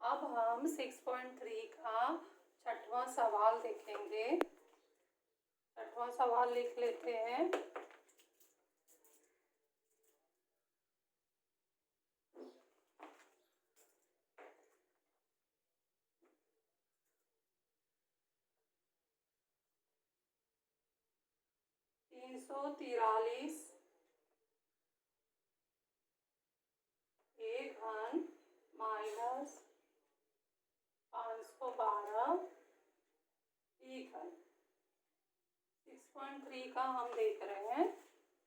अब हम 6.3 का छठवां सवाल देखेंगे। छठवां सवाल लिख लेते हैं। तीन सौ तिरालीस ए घन माइनस 512 ई घन 6.3 का हम देख रहे हैं।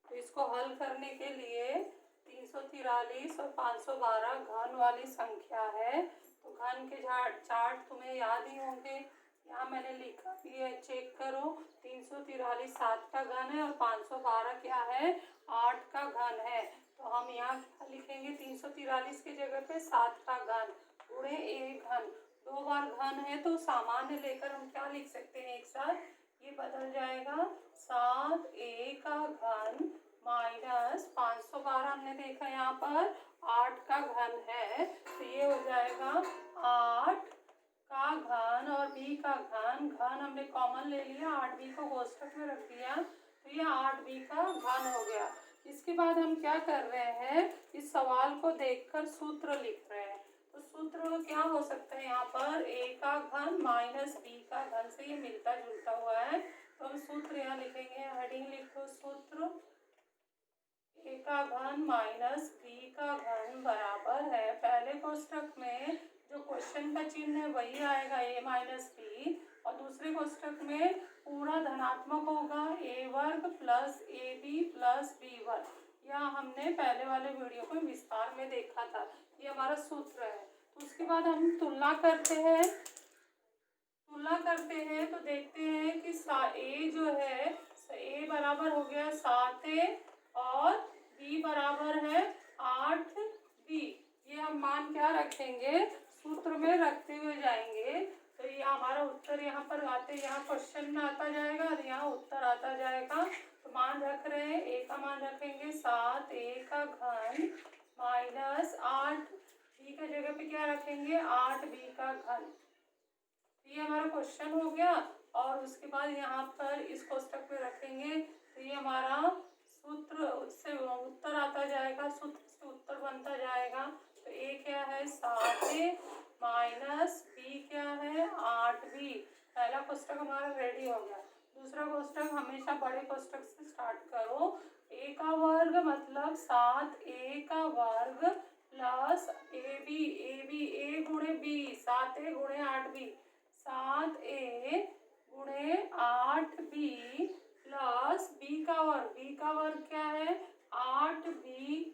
तो इसको हल करने के लिए 343 और 512 घन वाली संख्या है। तो घन के चार्ट तुम्हें याद ही होंगे। यहाँ मैंने लिखा भी है, चेक करो। 343 7 का घन है और 512 क्या है, 8 का घन है। तो हम यहाँ क्या लिखेंगे, 343 की जगह पे 7 का घन गुणे एक घन। दो बार घन है तो सामान्य लेकर हम क्या लिख सकते हैं, एक साथ ये बदल जाएगा। 7a का घन माइनस 512 हमने देखा यहाँ पर 8 का घन है, तो ये हो जाएगा 8 का घन और b का घन। घन हमने कॉमन ले लिया, 8b को कोष्ठक में रख दिया, तो ये 8b का घन हो गया। इसके बाद हम क्या कर रहे हैं, इस सवाल को देखकर सूत्र लिख रहे हैं। तो सूत्र क्या हो सकता है, यहाँ पर a का घन माइनस b का घन से ये मिलता जुलता हुआ है। तो हम सूत्र यहाँ लिखेंगे, हेडिंग लिखो सूत्र। a का घन माइनस b का घन बराबर है, पहले कोष्ठक में जो क्वेश्चन का चिन्ह है वही आएगा a माइनस b, और दूसरे कोष्ठक में पूरा धनात्मक होगा a वर्ग प्लस ab प्लस b वर्ग। यह हमने पहले वाले वीडियो में विस्तार में देखा था। ये हमारा सूत्र है। तो उसके बाद हम तुलना करते हैं। तो देखते हैं कि a जो है, a बराबर हो गया 7a और b बराबर है 8b। ये हम मान क्या रखेंगे, सूत्र में रखते हुए जाएंगे। तो ये हमारा उत्तर यहाँ पर आते, यहाँ क्वेश्चन में आता जाएगा और यहाँ उत्तर आता जाएगा। तो मान रख रहे हैं, a का मान रखेंगे 7a का घन माइनस 8b की जगह पे क्या रखेंगे, 8b का घन। ये हमारा क्वेश्चन हो गया। और उसके बाद यहाँ पर इस कोष्ठक में रखेंगे, तो ये हमारा सूत्र से उत्तर आता जाएगा, सूत्र से उत्तर बनता जाएगा। तो a क्या है, 7a माइनस b क्या है, 8b। पहला कोष्ठक हमारा रेडी हो गया। दूसरा कोष्ठक हमेशा बड़े कोष्ठक से स्टार्ट करो। a का वर्ग मतलब 7a का वर्ग प्लस a गुणे b, 7a गुणे 8b, 7a गुणे 8b प्लस b का वर्ग क्या है, 8b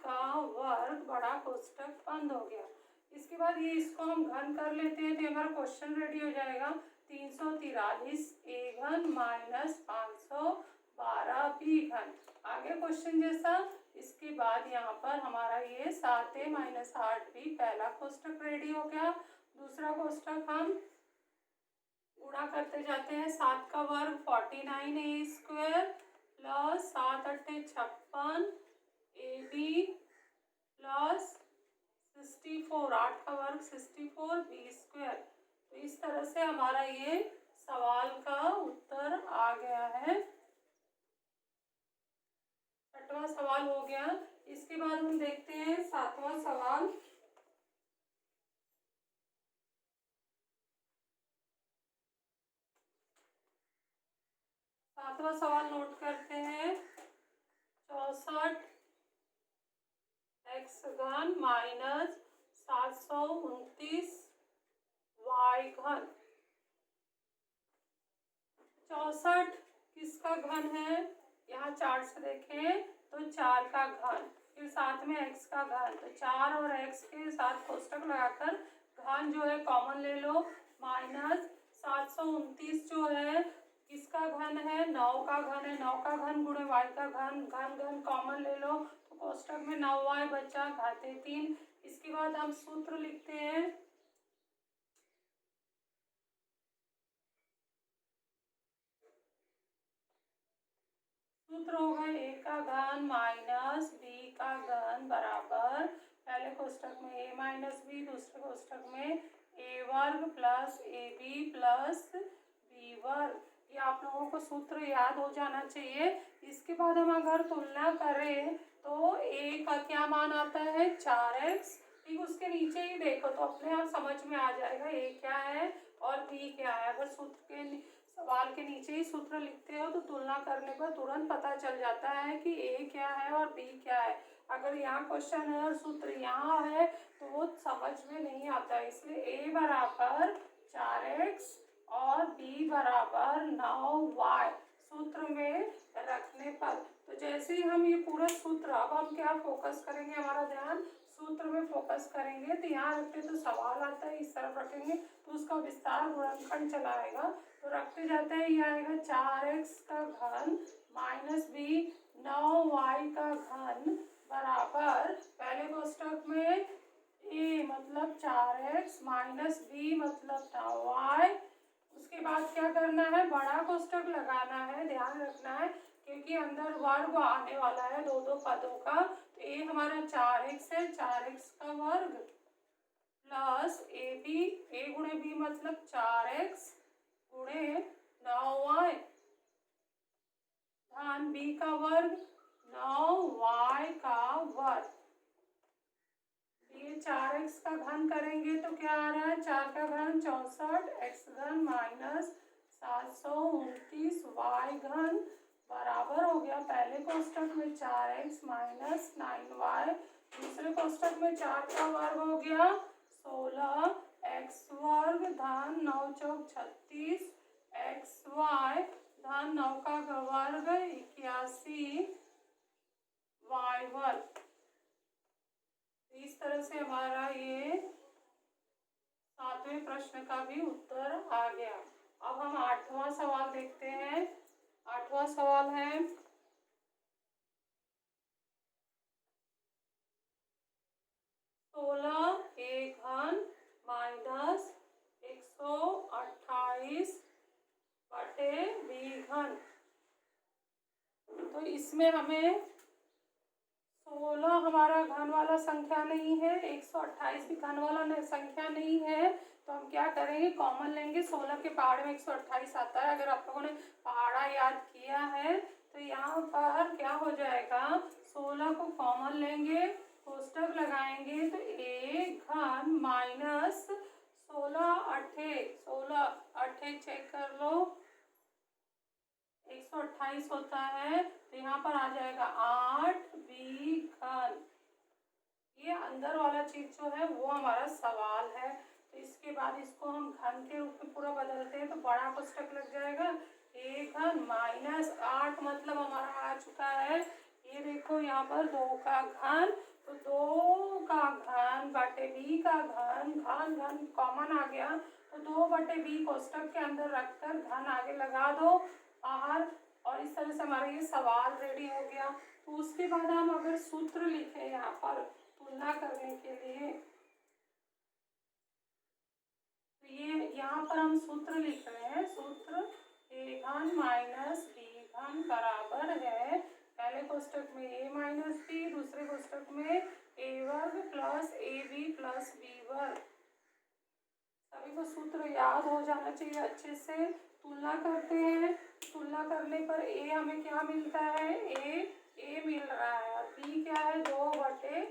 का वर्ग, बड़ा कोष्ठक बंद हो गया। इसके बाद ये इसको हम घन कर लेते हैं, तो हमारा क्वेश्चन रेडी हो जाएगा। 343 a घन माइनस 512 b घन। आगे क्वेश्चन जैसा। इसके बाद यहाँ पर हमारा ये 7a माइनस 8b पहला कोष्ठक रेडी हो गया। दूसरा कोष्ठक हम गुणा करते जाते हैं। 7 का वर्ग 49a square plus 7 अट्ठे 56 ab plus 64, 8 का वर्ग 64 b स्क्वायर। तो इस तरह से हमारा ये सवाल का उत्तर आ गया है। छठवां सवाल हो गया। इसके बाद हम देखते हैं सातवां सवाल। सातवां सवाल नोट करते हैं। 64 एक्स घन माइनस 729 वाई घन। 64 किसका घन है, यहाँ चार से देखें तो 4 का घन, फिर साथ में x का घन। तो 4 और x के साथ कोष्ठक लगाकर घन जो है कॉमन ले लो। माइनस 729 जो है किसका घन है, 9 का घन है। 9 का घन गुणे y का घन, घन कॉमन ले लो, तो कोष्ठक में 9y बचा, घाते 3। इसके बाद हम सूत्र लिखते हैं। सूत्र होगा a का घन माइनस b का घन बराबर, पहले कोष्ठक में a माइनस b, दूसरे कोष्ठक में ए वर्ग plus A B plus B वर्ग। ये आप लोगों को सूत्र याद हो जाना चाहिए। इसके बाद हम अगर तुलना करें तो ए का क्या मान आता है 4x। ठीक, उसके नीचे ही देखो तो अपने आप समझ में आ जाएगा ए क्या है और बी क्या है। अगर सूत्र के सवाल के नीचे ही सूत्र लिखते हो तो तुलना करने पर तुरंत पता चल जाता है कि ए क्या है और बी क्या है। अगर यहाँ क्वेश्चन है और सूत्र यहाँ है तो वो समझ में नहीं आता। इसलिए ए बराबर 4x और बी बराबर 9y सूत्र में रखने पर। तो जैसे ही हम ये पूरा सूत्र, अब हम क्या फोकस करेंगे, हमारा ध्यान सूत्र में फोकस करेंगे। तो यहाँ रखते तो सवाल आता है, इस तरफ रखेंगे तो उसका विस्तार गुणनखंड चलाएगा। तो रखते जाते हैं, ये आएगा 4x का घन माइनस बी 9y का घन बराबर पहले कोष्टक में ए मतलब 4x माइनस बी मतलब 9y। उसके बाद क्या करना है, बड़ा कोष्टक लगाना है, ध्यान रखना है क्योंकि अंदर वर्ग आने वाला है दो दो पदों का। तो ए हमारा 4x है, 4x का वर्ग प्लस ए बी, ए गुणे बी मतलब 4x गुणे 9y धन बी का वर्ग 9y का वर्ग। ये 4x का घन करेंगे तो क्या आ रहा है, 4 का घन 64, x घन माइनस 729 y घन बराबर हो गया पहले कोष्टक में 4x माइनस 9y, दूसरे कोष्टक में 4 का वर्ग हो गया 16x वर्ग धन 9 चौक 36 xy धन 9 का वर्ग 81 y वर्ग। इस तरह से हमारा ये 7वें प्रश्न का भी उत्तर आ गया। अब हम 8वां सवाल देखते हैं। 8वां सवाल है, ए घन माइनस 128 बटे बी घन। तो इसमें हमें 16 हमारा घन वाला संख्या नहीं है, 128 भी घन वाला संख्या नहीं है। तो हम क्या करेंगे, कॉमन लेंगे। 16 के पहाड़े में 128 आता है। अगर आप लोगों ने पहाड़ा याद किया है तो यहाँ पर क्या हो जाएगा, 16 को कॉमन लेंगे, कोष्टक लगाएंगे तो ए घन माइनस 16 अठे चेक कर लो 128 होता है। तो यहाँ पर आ जाएगा 8 बी घन। ये अंदर वाला चीज जो है वो हमारा सवाल है। तो इसके बाद इसको हम घन के रूप में पूरा बदलते हैं तो बड़ा कोष्टक लग जाएगा ए घन माइनस 8 मतलब हमारा आ चुका है, ये देखो यहाँ पर 2 का घन। तो 2 का घन बटे बी का घन, घन घन कॉमन आ गया तो 2 बटे बी कोष्टक के अंदर रखकर घन आगे लगा दो बाहर, और इस तरह से हमारा ये सवाल रेडी हो गया। तो उसके बाद हम अगर सूत्र लिखे यहाँ पर तुलना करने के लिए, तो ये यहाँ पर हम सूत्र लिख रहे हैं। सूत्र ए घन माइनस बी घन बराबर है पहले कोष्टक में ए माइनस बी, दूसरे कोष्टक में ए वर्ग plus A B plus B वर्ग। सभी को सूत्र याद हो जाना चाहिए अच्छे से। तुलना करते हैं, तुलना करने पर ए हमें क्या मिलता है, ए मिल रहा है और बी क्या है 2 बटे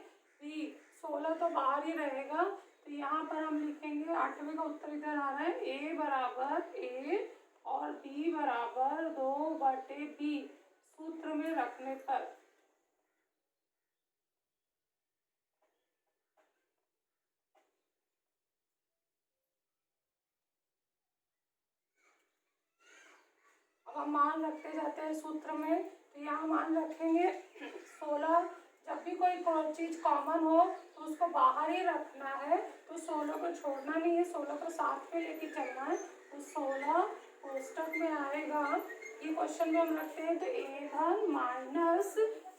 बी। 16 तो बाहर ही रहेगा तो यहाँ पर हम लिखेंगे 8वें का उत्तर इधर आ रहा है, ए बराबर ए और बी बराबर 2 बटे बी सूत्र में रखने पर। अब हम मान रखते जाते हैं सूत्र में। तो यहाँ मान रखेंगे 16, जब भी कोई चीज कॉमन हो तो उसको बाहर ही रखना है, तो 16 को छोड़ना नहीं है, 16 को साथ में लेके चलना है। तो 16 कोष्टक में आएगा, ये क्वेश्चन में हम रखते हैं तो ए घन माइनस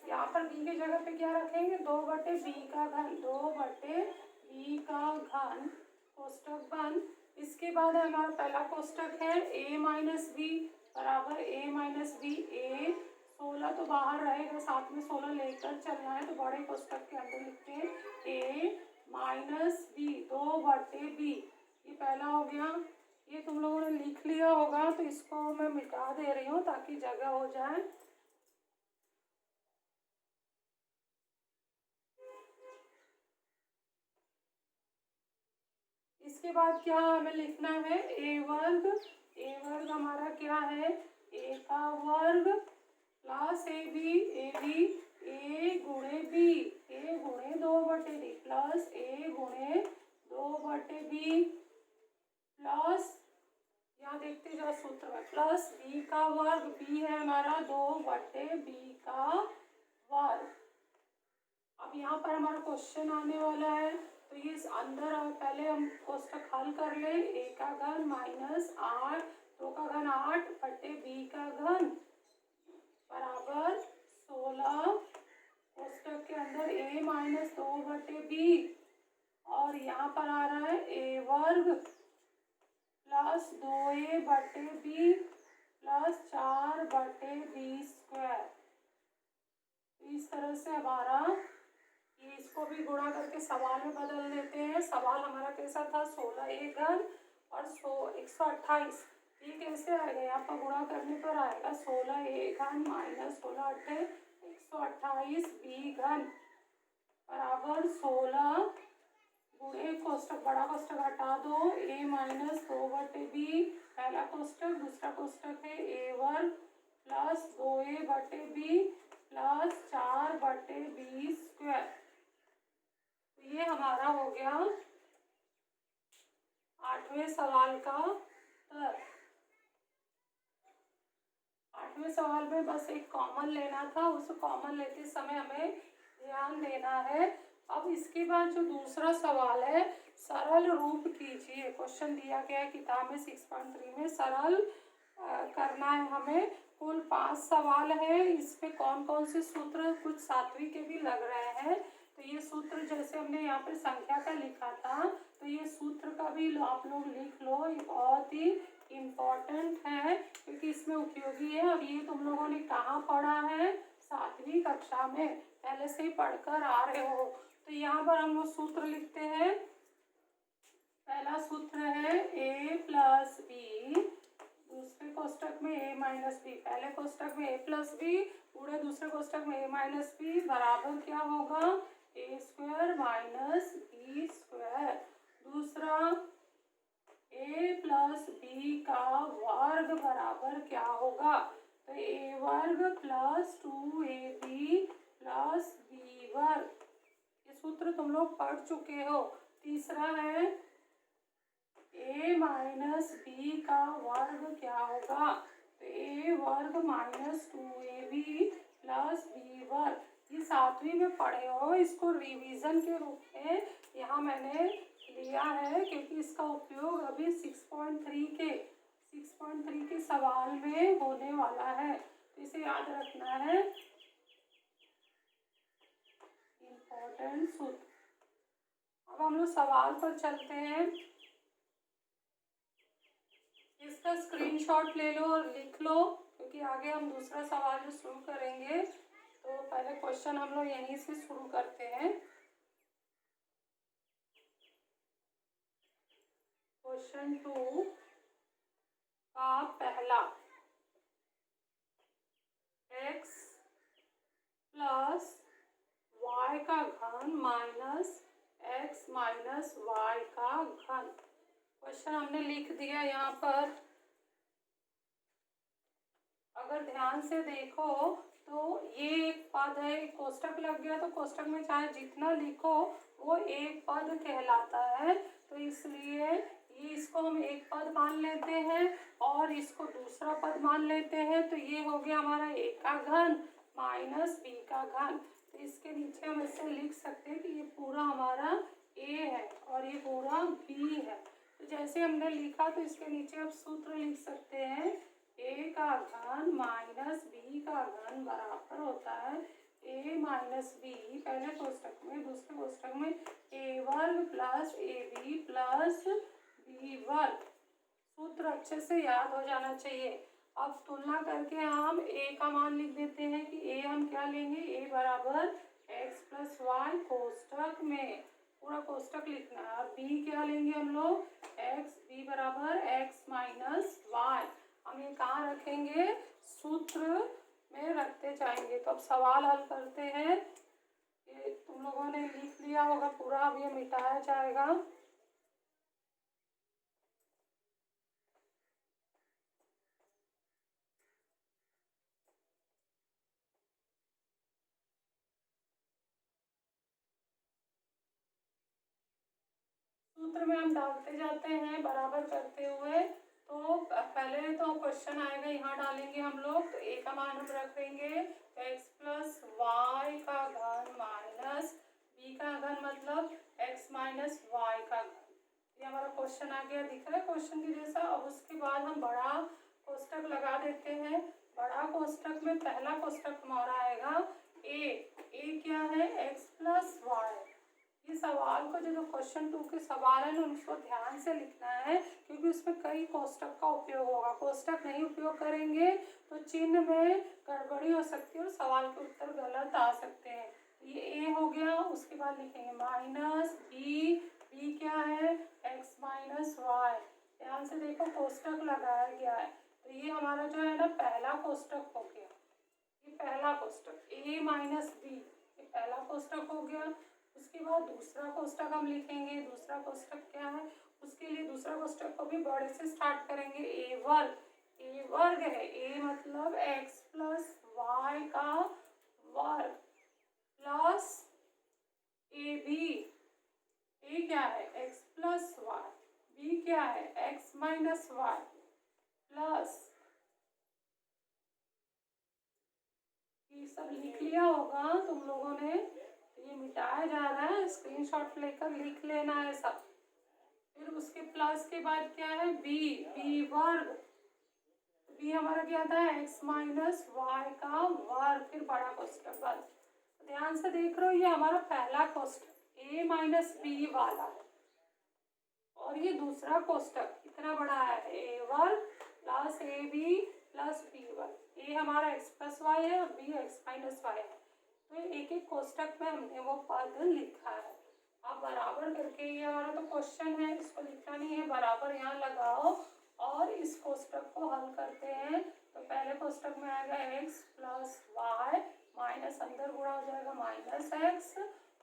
यहाँ पर बी की जगह पे क्या रखेंगे 2 बटे बी का घन, 2 बटे बी का घन कोष्टक बंद। इसके बाद हमारा पहला कोष्टक है ए माइनस बी बराबर ए माइनस बी। ए 16 तो बाहर रहेगा, साथ में 16 लेकर चलना है तो बड़े कोष्टक के अंदर लिखते हैं ए माइनस बी 2 बटे बी। ये पहला हो गया। ये तुम लोगों ने लिख लिया होगा तो इसको मैं मिटा दे रही हूँ ताकि जगह हो जाए। इसके बाद क्या हमें लिखना है, ए वर्ग। ए वर्ग हमारा क्या है, ए का वर्ग प्लस ए बी ए गुणे बी, ए गुणे 2/b प्लस ए गुणे 2/b प्लस, यहाँ देखते जाओ सूत्र में, प्लस बी का वर्ग, बी है हमारा 2/b का वर्ग। अब यहाँ पर हमारा क्वेश्चन आने वाला है तो ये अंदर पहले हम कोष्टक हल कर ले। ए का घन माइनस 8, 2 का घन 8/b का घन बराबर 16, कोष्टक के अंदर a माइनस 2/b और यहाँ पर आ रहा है a वर्ग plus 2a/b plus 4/b square. इस तरह से हमारा ये, इसको भी गुणा करके सवाल में बदल देते हैं। सवाल हमारा कैसा था, 16a घन और 128। ये कैसे आएगा, यहाँ पर गुणा करने पर आएगा 16a घन माइनस 16 128b घन बराबर 16 गुणे कोष्टक, बड़ा कोष्टक हटा दो, a माइनस 2/b पहला कोष्टक, दूसरा कोष्टक है a वर्ग plus 2a/b plus 4/b square. तो ये हमारा हो गया 8वें सवाल का उत्तर। 8वें सवाल में बस एक कॉमन लेना था, उस कॉमन लेते समय हमें ध्यान देना है। अब इसके बाद जो दूसरा सवाल है, सरल रूप कीजिए। क्वेश्चन दिया गया है किताब में 6.3 में, सरल करना है हमें। कुल 5 सवाल है, इसमें कौन कौन से सूत्र, कुछ सातवीं के भी लग रहे हैं। तो ये सूत्र जैसे हमने यहाँ पे संख्या का लिखा था तो ये सूत्र का भी आप लोग लिख लो, ये बहुत ही इम्पोर्टेंट है क्योंकि इसमें उपयोगी है। और ये तुम लोगों ने कहाँ पढ़ा है, 7वीं कक्षा में पहले से ही पढ़कर आ रहे हो। तो यहाँ पर हम लोग सूत्र लिखते हैं। पहला सूत्र है a प्लस बी, दूसरे कोष्टक में a माइनस बी, पहले कोष्टक में a प्लस बी, पूरे दूसरे कोष्टक में a माइनस बी बराबर क्या होगा, a square minus B square. दूसरा a प्लस बी का वर्ग बराबर क्या होगा, तो a वर्ग प्लस 2ab प्लस b वर्ग। ये सूत्र तुम लोग पढ़ चुके हो। तीसरा है a माइनस बी का वर्ग क्या होगा, तो a वर्ग माइनस 2ab प्लस b वर्ग। ये 7वीं में पढ़े हो, इसको रिवीजन के रूप में यहाँ मैंने लिया है क्योंकि इसका उपयोग अभी 6.3 के सवाल में होने वाला है, तो इसे याद रखना है, इम्पोर्टेंट सूत्र। अब हम लोग सवाल पर चलते हैं। इसका स्क्रीनशॉट ले लो और लिख लो क्योंकि आगे हम दूसरा सवाल जो शुरू करेंगे तो पहले क्वेश्चन हम लोग यहीं से शुरू करते हैं। क्वेश्चन 2 का पहला, x प्लस y का घन माइनस x माइनस y का घन। क्वेश्चन हमने लिख दिया यहाँ पर। अगर ध्यान से देखो तो ये एक पद है, एक कोष्टक लग गया तो कोष्टक में चाहे जितना लिखो वो एक पद कहलाता है, तो इसलिए ये इसको हम एक पद मान लेते हैं और इसको दूसरा पद मान लेते हैं। तो ये हो गया हमारा a का घन माइनस b का घन। तो इसके नीचे हम ऐसे लिख सकते हैं कि ये पूरा हमारा a है और ये पूरा b है। तो जैसे हमने लिखा तो इसके नीचे अब सूत्र लिख सकते हैं, a का घन माइनस b का घन बराबर होता है a माइनस b पहले कोष्टक में, दूसरे कोष्टक में a वर्ग प्लस ab प्लस b वर्ग। सूत्र अच्छे से याद हो जाना चाहिए। अब तुलना करके हम a का मान लिख देते हैं कि a हम क्या लेंगे, a बराबर x प्लस वाई कोष्टक में, पूरा कोष्टक लिखना है। और b क्या लेंगे हम लोग, x, b बराबर x माइनस वाई। हम ये कहाँ रखेंगे, सूत्र में रखते जाएंगे। तो अब सवाल हल करते हैं। ये तुम लोगों ने लिख लिया होगा पूरा, अब ये मिटाया जाएगा। सूत्र में हम डालते जाते हैं बराबर करते हुए। तो पहले तो क्वेश्चन आएगा, यहाँ डालेंगे हम लोग। तो a का मान हम रखेंगे x प्लस वाई का घन माइनस b का घन, मतलब x माइनस वाई का घन। ये हमारा क्वेश्चन आ गया, दिख रहा है क्वेश्चन की जैसा। अब उसके बाद हम बड़ा कोष्टक लगा देते हैं। बड़ा कोष्टक में पहला कोष्टक हमारा आएगा a क्या है, x प्लस वाई। ये सवाल को जो क्वेश्चन 2 के सवाल है ना, उनको ध्यान से लिखना है, क्योंकि उसमें कई कोष्टक का उपयोग होगा। कोष्टक नहीं उपयोग करेंगे तो चिन्ह में गड़बड़ी हो सकती है और सवाल के उत्तर गलत आ सकते हैं। ये a हो गया, उसके बाद लिखेंगे माइनस b क्या है, x माइनस वाई। ध्यान से देखो कोष्टक लगाया गया है। तो ये हमारा जो है ना पहला कोष्टक हो गया, ये पहला कोष्टक a माइनस b, ये पहला कोष्टक हो गया। उसके बाद दूसरा कोष्टक हम लिखेंगे। दूसरा कोष्टक क्या है, उसके लिए दूसरा कोष्टक को भी बड़े से स्टार्ट करेंगे। a वर्ग है, a मतलब x प्लस वाई का वर्ग प्लस ab। a क्या है, x प्लस वाई, b क्या है, x माइनस वाई प्लस, ये सब लिख लिया होगा तुम लोगों ने। ये मिटाया जा रहा है, स्क्रीनशॉट लेकर लिख लेना है सब। फिर उसके प्लस के बाद क्या है, b वर्ग। b हमारा क्या था, x माइनस वाई का वर्ग, फिर बड़ा कोष्टक। बस ध्यान से देख रहे हो, ये हमारा पहला कोष्टक a माइनस बी वाला है। और ये दूसरा कोष्टक कितना बड़ा है, a वर्ग प्लस ab प्लस b वर्ग। a हमारा x प्लस वाई है और b x माइनस वाई है। तो एक एक कोष्टक में हमने वो पद लिखा है। आप बराबर करके, ये हमारा तो क्वेश्चन है, इसको लिखना नहीं है, बराबर यहाँ लगाओ और इस कोष्टक को हल करते हैं। तो पहले कोष्टक में आएगा x प्लस वाई, माइनस अंदर गुणा हो जाएगा माइनस x,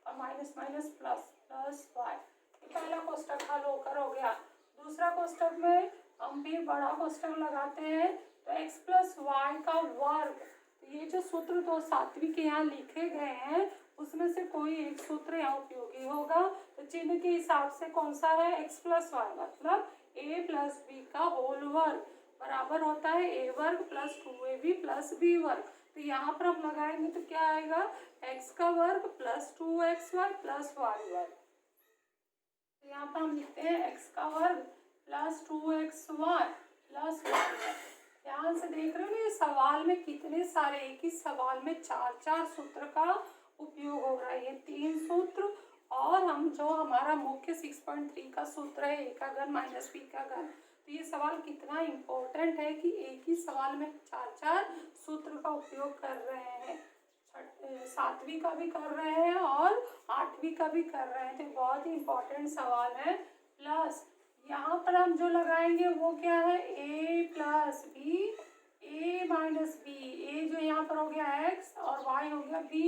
और minus minus plus plus Y. पहला कोष्टक हल होकर हो गया। दूसरा कोष्टक में हम भी बड़ा कोष्टक लगाते हैं। तो x प्लस वाई का वर्ग, ये जो सूत्र दो सातवीं के यहाँ लिखे गए हैं उसमें से कोई एक सूत्र यहाँ उपयोगी होगा। तो चिन्ह के हिसाब से कौन सा है, x प्लस वाई मतलब a प्लस बी का होल वर्ग बराबर होता है a वर्ग प्लस 2ab प्लस b वर्ग। तो यहाँ पर हम लगाएंगे तो क्या आएगा, x का वर्ग प्लस 2xy प्लस y वर्ग। तो यहाँ पर हम लिखते हैं x का वर्ग प्लस 2xy प्लस y वर्ग। ध्यान से देख रहे हो ना, ये सवाल में कितने सारे, एक ही सवाल में चार चार सूत्र का उपयोग हो रहा है। ये 3 सूत्र और हम जो हमारा मुख्य 6.3 का सूत्र है a का घन माइनस b का घन। तो ये सवाल कितना इम्पोर्टेंट है कि एक ही सवाल में चार चार सूत्र का उपयोग कर रहे हैं। सातवीं का भी कर रहे हैं और आठवीं का भी कर रहे हैं। तो बहुत ही इम्पोर्टेंट सवाल है। प्लस यहाँ पर हम जो लगाएंगे वो क्या है, a plus B, a minus B. a जो यहाँ पर हो गया x और y हो गया b।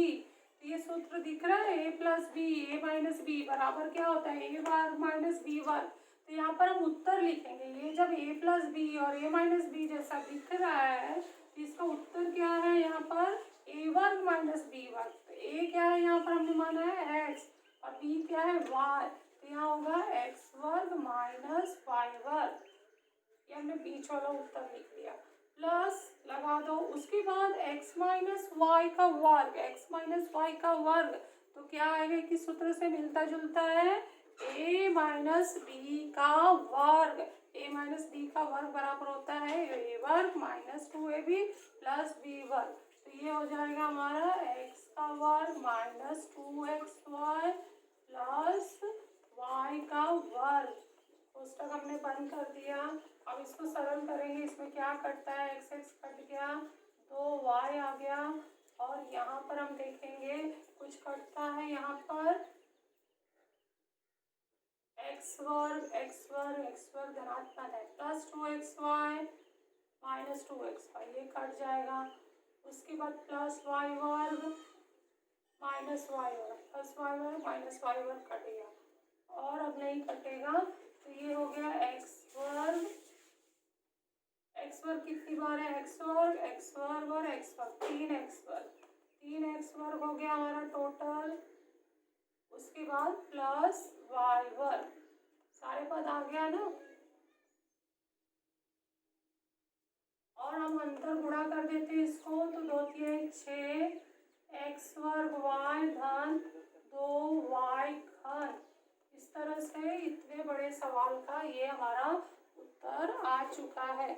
तो ये सूत्र दिख रहा है, a plus B, a minus B बराबर क्या होता है, a वर्ग माइनस b वर्ग। तो यहाँ पर हम उत्तर लिखेंगे। ये जब a प्लस बी और a माइनस बी जैसा दिख रहा है तो इसका उत्तर क्या है, यहाँ पर a वर्ग माइनस b वर्ग। तो a क्या है, यहाँ पर हमने माना है x और b क्या है, y। तो यहाँ होगा x वर्ग माइनस y वर्ग। ये हमने बीच वाला उत्तर लिख लिया। प्लस लगा दो, उसके बाद x माइनस वाई का वर्ग, x माइनस वाई का वर्ग। तो क्या आएगा कि सूत्र से मिलता जुलता है, a माइनस बी का वर्ग। a माइनस बी का वर्ग बराबर होता है a वर्ग माइनस 2ab प्लस b वर्ग। तो ये हो जाएगा हमारा x का वर्ग माइनस 2xy प्लस y का वर्ग। कोष्टक हमने बंद कर दिया। अब इसको सरल करेंगे। इसमें क्या कटता है, x x कट गया, 2y आ गया, और यहाँ पर हम देखेंगे कुछ कटता है यहाँ पर एक्स वर्ग धनात्मक है, प्लस 2xy माइनस 2xy, ये कट जाएगा। उसके बाद प्लस वाई वर्ग माइनस वाई वर्ग, प्लस वाई वर्ग माइनस वाई वर्ग कट गया, और अब नहीं कटेगा, तो ये हो गया एक्स वर्ग कितनी बार है, एक्स वर्ग और एक्स वर्ग, 3x वर्ग हो गया हमारा टोटल। उसके बाद प्लस वाई वर्ग, सारे पद आ गया ना, और हम अंतर गुणा कर देते हैं इसको, तो 2 3 6 एक्स वर्ग वाई धन 2y घन। इस तरह से इतने बड़े सवाल का ये हमारा उत्तर आ चुका है।